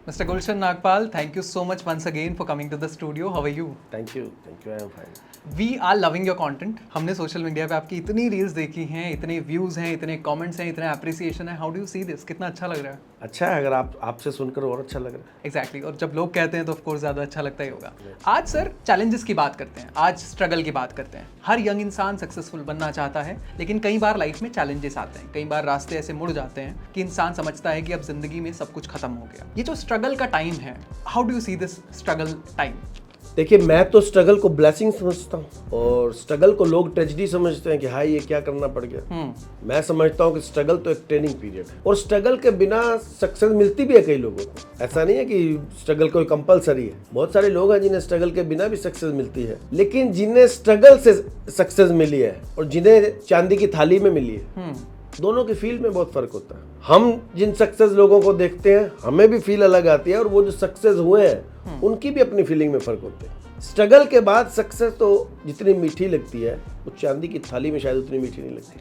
Mr. Gulshan Nagpal, thank you so much once again for coming to the studio. How are you? Thank you, I am fine. We are loving your content. हमने social media पे आपकी इतनी reels देखी हैं, इतने views हैं, इतने comments हैं, इतने अप्रिसिएशन है. How do you see this? कितना अच्छा लग रहा है. अच्छा है, अगर आपसे सुनकर और अच्छा लग रहा है. एग्जैक्टली और जब लोग कहते हैं तो ऑफकोर्स ज़्यादा अच्छा लगता ही होगा. आज सर चैलेंजेस की बात करते हैं, आज स्ट्रगल की बात करते हैं. हर यंग इंसान सक्सेसफुल बनना चाहता है, लेकिन कई बार लाइफ में चैलेंजेस आते हैं, कई बार रास्ते ऐसे मुड़ जाते हैं कि इंसान समझता है कि अब जिंदगी में सब कुछ खत्म हो गया. ये जो स्ट्रगल का टाइम है, how do you see this struggle time? देखिए, मैं तो स्ट्रगल को ब्लेसिंग समझता हूँ और स्ट्रगल को लोग ट्रेजेडी समझते हैं कि हाय ये क्या करना पड़ गया. मैं समझता हूँ कि स्ट्रगल तो एक ट्रेनिंग पीरियड है और स्ट्रगल के बिना सक्सेस मिलती भी है कई लोगों को. ऐसा नहीं है कि स्ट्रगल कोई कंपलसरी है. बहुत सारे लोग हैं जिन्हें स्ट्रगल के बिना भी सक्सेस मिलती है, लेकिन जिन्हें स्ट्रगल से सक्सेस मिली है और जिन्हें चांदी की थाली में मिली है, दोनों की फील में बहुत फर्क होता है. हम जिन सक्सेस लोगों को देखते हैं हमें भी फील अलग आती है और वो जो सक्सेस हुए हैं उनकी भी अपनी फीलिंग में फर्क होते हैं. स्ट्रगल के बाद सक्सेस तो जितनी मीठी लगती है वो चांदी की थाली में शायद उतनी मीठी नहीं लगती.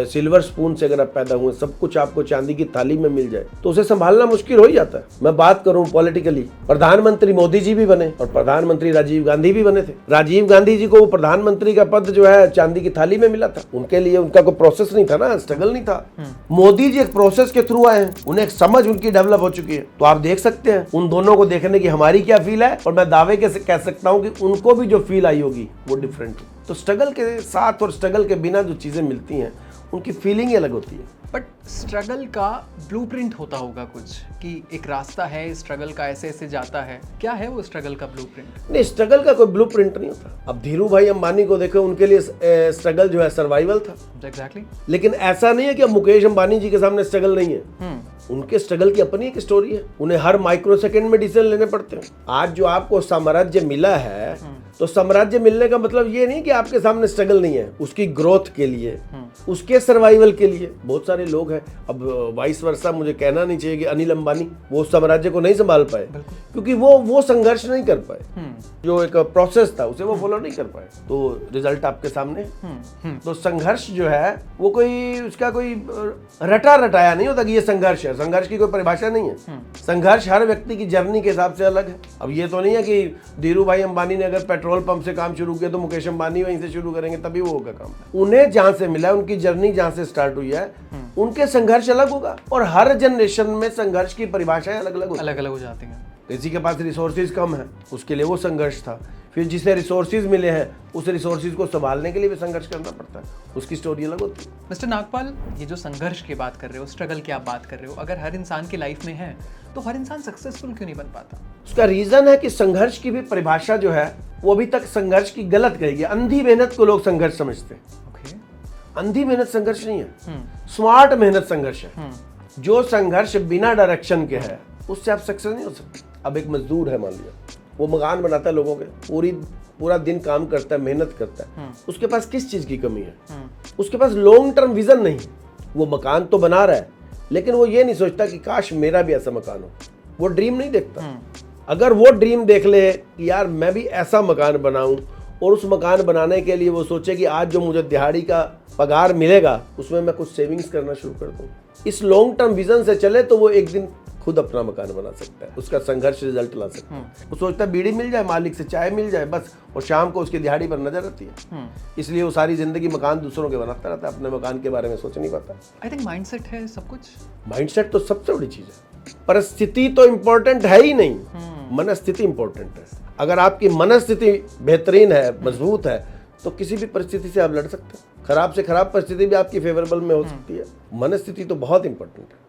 सिल्वर स्पून से अगर आप पैदा हुए, सब कुछ आपको चांदी की थाली में मिल जाए तो उसे संभालना मुश्किल हो ही जाता है. मैं बात करूं पॉलिटिकली, प्रधानमंत्री मोदी जी भी बने और प्रधानमंत्री राजीव गांधी भी बने थे. राजीव गांधी जी को वो प्रधानमंत्री का पद जो है चांदी की थाली में मिला था. उनके लिए उनका कोई प्रोसेस नहीं था ना, स्ट्रगल नहीं था. मोदी जी एक प्रोसेस के थ्रू आए हैं, उन्हें एक समझ उनकी डेवलप हो चुकी है. तो आप देख सकते हैं उन दोनों को देखने की हमारी क्या फील है, और मैं दावे के कह सकता हूँ कि उनको भी जो फील आई होगी वो डिफरेंट है. तो स्ट्रगल के साथ और स्ट्रगल के बिना जो चीजें मिलती हैं उनकी फीलिंग ही अलग होती है. बट स्ट्रगल का ब्लूप्रिंट होता होगा कुछ, कि एक रास्ता है स्ट्रगल का, ऐसे ऐसे जाता है. क्या है वो स्ट्रगल का ब्लूप्रिंट? नहीं, स्ट्रगल का कोई ब्लूप्रिंट नहीं होता. अब धीरू भाई अंबानी को देखो, उनके लिए स्ट्रगल जो है सर्वाइवल था. एग्जैक्टली. लेकिन ऐसा नहीं है कि अब मुकेश अंबानी जी के सामने स्ट्रगल नहीं है. उनके स्ट्रगल की अपनी एक स्टोरी है. उन्हें हर माइक्रो सेकंड में डिसीजन लेने पड़ते हैं. आज जो आपको साम्राज्य मिला है, तो साम्राज्य मिलने का मतलब ये नहीं कि आपके सामने स्ट्रगल नहीं है. उसकी ग्रोथ के लिए, उसके सर्वाइवल के लिए बहुत सारे लोग हैं. अब वाइस वर्सा मुझे कहना नहीं चाहिए कि अनिल अंबानी वो साम्राज्य को नहीं संभाल पाए, क्योंकि वो संघर्ष नहीं कर पाए. जो एक प्रोसेस था उसे वो फॉलो नहीं कर पाए, तो रिजल्ट आपके सामने. तो संघर्ष जो है वो कोई उसका कोई रटा रटाया नहीं होता कि ये संघर्ष है. संघर्ष की कोई परिभाषा नहीं है. संघर्ष हर व्यक्ति की जर्नी के हिसाब से अलग है. अब ये तो नहीं है कि धीरू भाई अंबानी ने अगर पेट्रोल पंप से काम शुरू किया तो मुकेश अंबानी वहीं से शुरू करेंगे तभी वो होगा काम. उन्हें जहां से मिला, उनकी जर्नी जहां से स्टार्ट हुई है, उनके संघर्ष अलग होगा. और हर जनरेशन में संघर्ष की परिभाषाएं अलग अलग हो जाती हैं. किसी के पास रिसोर्सेज कम है, उसके लिए वो संघर्ष था. फिर जिसे रिसोर्सेज मिले हैं उस रिसोर्सेज को संभालने के लिए भी संघर्ष करना पड़ता है. उसकी स्टोरी अलग होती है. मिस्टर नागपाल, ये जो संघर्ष की बात कर रहे हो, स्ट्रगल की आप बात कर रहे हो, अगर हर इंसान की लाइफ में है तो हर इंसान सक्सेसफुल क्यों नहीं बन पाता? उसका रीजन है कि संघर्ष की भी परिभाषा जो है वो अभी तक संघर्ष की गलत कही गई. अंधी मेहनत को लोग संघर्ष समझते हैं. अंधी मेहनत संघर्ष नहीं है, स्मार्ट मेहनत संघर्ष है. जो संघर्ष बिना डायरेक्शन के है उससे आप सक्सेस नहीं हो सकते. अब एक मजदूर है, मान लिया वो मकान बनाता है, लोगों के पूरा दिन काम करता है, मेहनत करता है. उसके पास किस चीज की कमी है? उसके पास लॉन्ग टर्म विजन नहीं. वो मकान तो बना रहा है, लेकिन वो ये नहीं सोचता कि काश मेरा भी ऐसा मकान हो. वो ड्रीम नहीं देखता. अगर वो ड्रीम देख ले कि यार मैं भी ऐसा मकान बनाऊं, और उस मकान बनाने के लिए वो सोचे कि आज जो मुझे दिहाड़ी का पगार मिलेगा उसमें मैं कुछ सेविंग्स करना शुरू कर दूं, इस लॉन्ग टर्म विजन से चले तो वो एक दिन खुद अपना मकान बना सकता है. उसका संघर्ष रिजल्ट ला सकता है. वो सोचता है बीड़ी मिल जाए, मालिक से चाय मिल जाए बस, और शाम को उसकी दिहाड़ी पर नजर रहती है. इसलिए वो सारी जिंदगी मकान दूसरों के बनाता रहता है, अपने मकान के बारे में सोच नहीं पाता. आई थिंक माइंडसेट है सब कुछ. माइंडसेट तो सबसे बड़ी चीज है. परिस्थिति तो इम्पोर्टेंट है ही नहीं, मनस्थिति इम्पोर्टेंट है. अगर आपकी मनस्थिति बेहतरीन है, मजबूत है, तो किसी भी परिस्थिति से आप लड़ सकते हैं. खराब से खराब परिस्थिति भी आपकी फेवरेबल में हो सकती है. मनस्थिति तो बहुत इंपॉर्टेंट है.